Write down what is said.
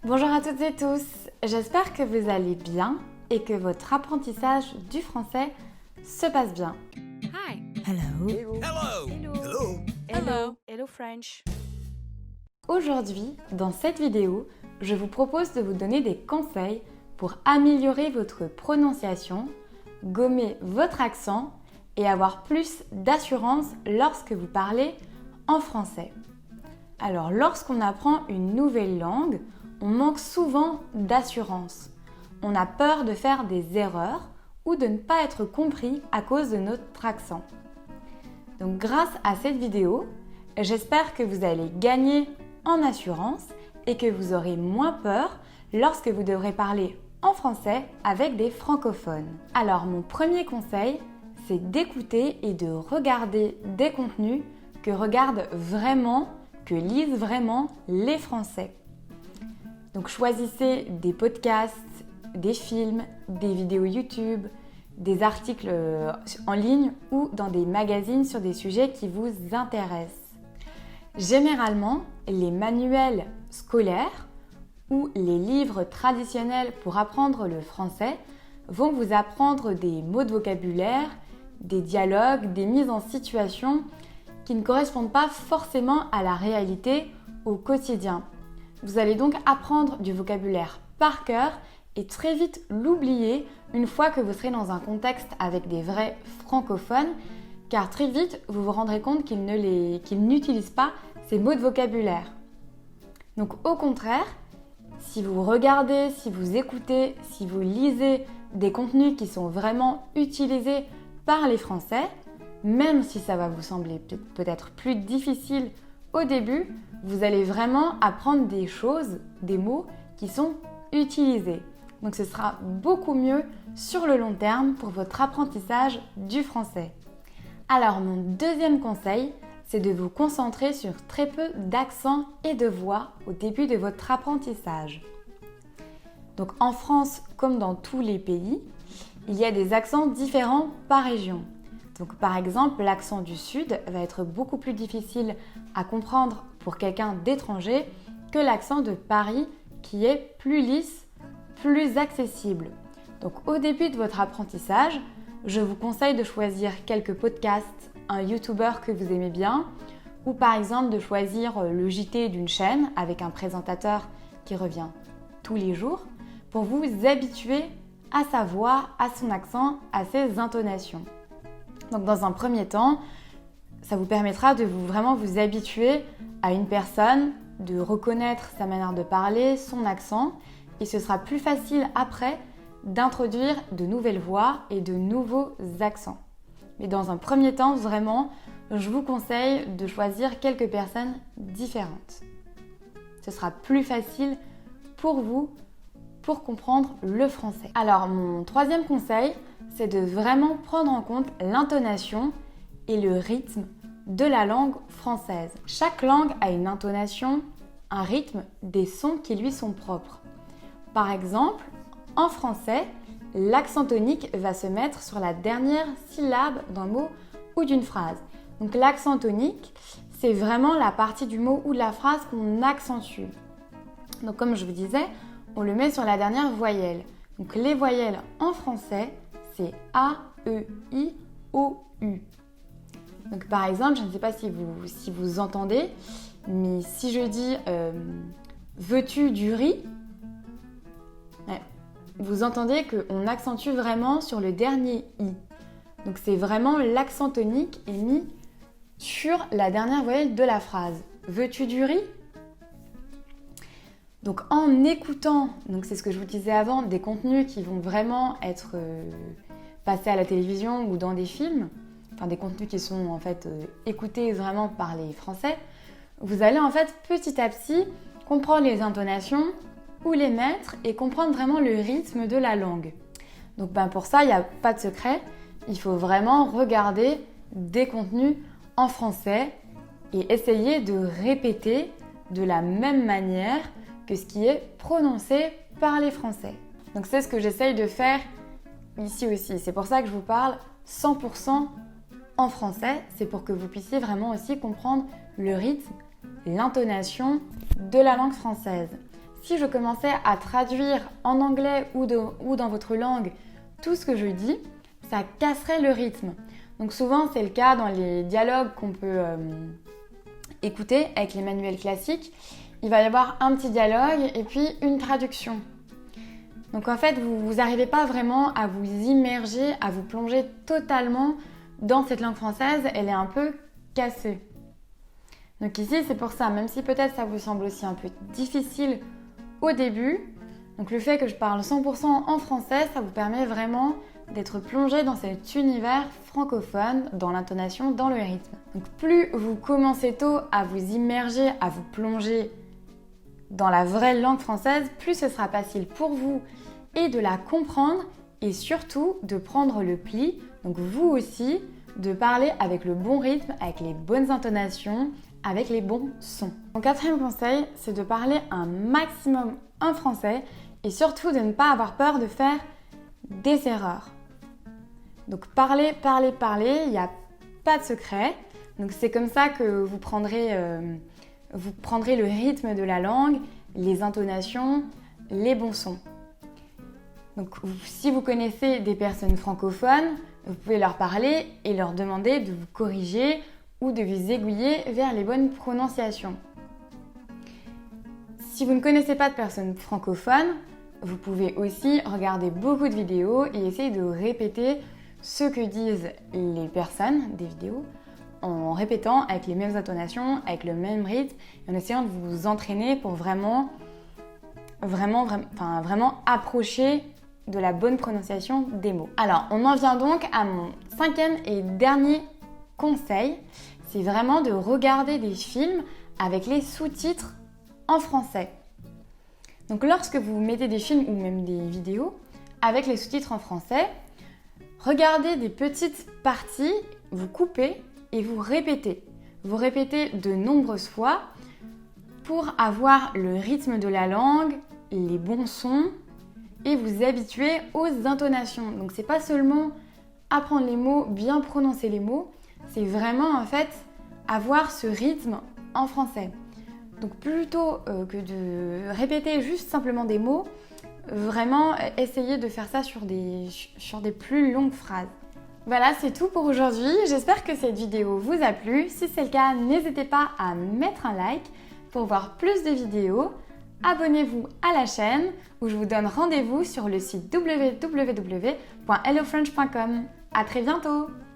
Bonjour à toutes et tous, j'espère que vous allez bien et que votre apprentissage du français se passe bien. Hi. Hello. Hello. Hello. Hello. Hello French. Aujourd'hui, dans cette vidéo, je vous propose de vous donner des conseils pour améliorer votre prononciation, gommer votre accent et avoir plus d'assurance lorsque vous parlez en français. Alors, lorsqu'on apprend une nouvelle langue, on manque souvent d'assurance. On a peur de faire des erreurs ou de ne pas être compris à cause de notre accent. Donc, grâce à cette vidéo, j'espère que vous allez gagner en assurance et que vous aurez moins peur lorsque vous devrez parler en français avec des francophones. Alors, mon premier conseil, c'est d'écouter et de regarder des contenus que lisent vraiment les Français. Donc choisissez des podcasts, des films, des vidéos YouTube, des articles en ligne ou dans des magazines sur des sujets qui vous intéressent. Généralement, les manuels scolaires ou les livres traditionnels pour apprendre le français vont vous apprendre des mots de vocabulaire, des dialogues, des mises en situation qui ne correspondent pas forcément à la réalité au quotidien. Vous allez donc apprendre du vocabulaire par cœur et très vite l'oublier une fois que vous serez dans un contexte avec des vrais francophones, car très vite vous vous rendrez compte qu'ils n'utilisent pas ces mots de vocabulaire. Donc au contraire, si vous regardez, si vous écoutez, si vous lisez des contenus qui sont vraiment utilisés par les Français, même si ça va vous sembler peut-être plus difficile au début, vous allez vraiment apprendre des choses, des mots qui sont utilisés. Donc ce sera beaucoup mieux sur le long terme pour votre apprentissage du français. Alors mon deuxième conseil, c'est de vous concentrer sur très peu d'accent et de voix au début de votre apprentissage. Donc en France, comme dans tous les pays, il y a des accents différents par région. Donc par exemple, l'accent du Sud va être beaucoup plus difficile à comprendre pour quelqu'un d'étranger que l'accent de Paris qui est plus lisse, plus accessible. Donc au début de votre apprentissage, je vous conseille de choisir quelques podcasts, un YouTuber que vous aimez bien, ou par exemple de choisir le JT d'une chaîne avec un présentateur qui revient tous les jours pour vous habituer à sa voix, à son accent, à ses intonations. Donc dans un premier temps, ça vous permettra de vraiment vous habituer à une personne, de reconnaître sa manière de parler, son accent, et ce sera plus facile après d'introduire de nouvelles voix et de nouveaux accents. Mais dans un premier temps, vraiment, je vous conseille de choisir quelques personnes différentes. Ce sera plus facile pour vous pour comprendre le français. Alors mon troisième conseil, c'est de vraiment prendre en compte l'intonation et le rythme de la langue française. Chaque langue a une intonation, un rythme, des sons qui lui sont propres. Par exemple, en français, l'accent tonique va se mettre sur la dernière syllabe d'un mot ou d'une phrase. Donc l'accent tonique, c'est vraiment la partie du mot ou de la phrase qu'on accentue. Donc comme je vous disais, on le met sur la dernière voyelle. Donc les voyelles en français, c'est A, E, I, O, U. Donc par exemple, je ne sais pas si vous entendez, mais si je dis veux-tu du riz, vous entendez qu'on accentue vraiment sur le dernier I. Donc c'est vraiment l'accent tonique est mis sur la dernière voyelle de la phrase. Veux-tu du riz ? Donc en écoutant, donc c'est ce que je vous disais avant, des contenus qui vont vraiment être passés à la télévision ou dans des films, enfin des contenus qui sont en fait écoutés vraiment par les Français, vous allez en fait petit à petit comprendre les intonations ou les mettre et comprendre vraiment le rythme de la langue. Donc pour ça, il n'y a pas de secret, il faut vraiment regarder des contenus en français et essayer de répéter de la même manière que ce qui est prononcé par les Français. Donc c'est ce que j'essaye de faire ici aussi. C'est pour ça que je vous parle 100% en français. C'est pour que vous puissiez vraiment aussi comprendre le rythme, l'intonation de la langue française. si je commençais à traduire en anglais ou dans votre langue tout ce que je dis, ça casserait le rythme. Donc souvent c'est le cas dans les dialogues qu'on peut écouter avec les manuels classiques. Il va y avoir un petit dialogue et puis une traduction. Donc en fait, vous n'arrivez pas vraiment à vous immerger, à vous plonger totalement dans cette langue française. Elle est un peu cassée. Donc ici, c'est pour ça, même si peut-être ça vous semble aussi un peu difficile au début, donc le fait que je parle 100% en français, ça vous permet vraiment d'être plongé dans cet univers francophone, dans l'intonation, dans le rythme. Donc plus vous commencez tôt à vous immerger, à vous plonger dans la vraie langue française, plus ce sera facile pour vous et de la comprendre et surtout de prendre le pli, donc vous aussi, de parler avec le bon rythme, avec les bonnes intonations, avec les bons sons. Mon quatrième conseil, c'est de parler un maximum en français et surtout de ne pas avoir peur de faire des erreurs. Donc parler, il n'y a pas de secret. Donc c'est comme ça que vous prendrez le rythme de la langue, les intonations, les bons sons. Donc si vous connaissez des personnes francophones, vous pouvez leur parler et leur demander de vous corriger ou de vous aiguiller vers les bonnes prononciations. Si vous ne connaissez pas de personnes francophones, vous pouvez aussi regarder beaucoup de vidéos et essayer de répéter ce que disent les personnes des vidéos en répétant avec les mêmes intonations, avec le même rythme et en essayant de vous entraîner pour vraiment approcher de la bonne prononciation des mots. Alors, on en vient donc à mon cinquième et dernier conseil, c'est vraiment de regarder des films avec les sous-titres en français. Donc lorsque vous mettez des films ou même des vidéos avec les sous-titres en français, regardez des petites parties, vous coupez et vous répétez. Vous répétez de nombreuses fois pour avoir le rythme de la langue, les bons sons et vous habituer aux intonations. Donc c'est pas seulement apprendre les mots, bien prononcer les mots, c'est vraiment en fait avoir ce rythme en français. Donc plutôt que de répéter juste simplement des mots, vraiment essayer de faire ça sur des plus longues phrases. Voilà, c'est tout pour aujourd'hui. J'espère que cette vidéo vous a plu. Si c'est le cas, n'hésitez pas à mettre un like pour voir plus de vidéos. Abonnez-vous à la chaîne où je vous donne rendez-vous sur le site www.hellofrench.com. À très bientôt!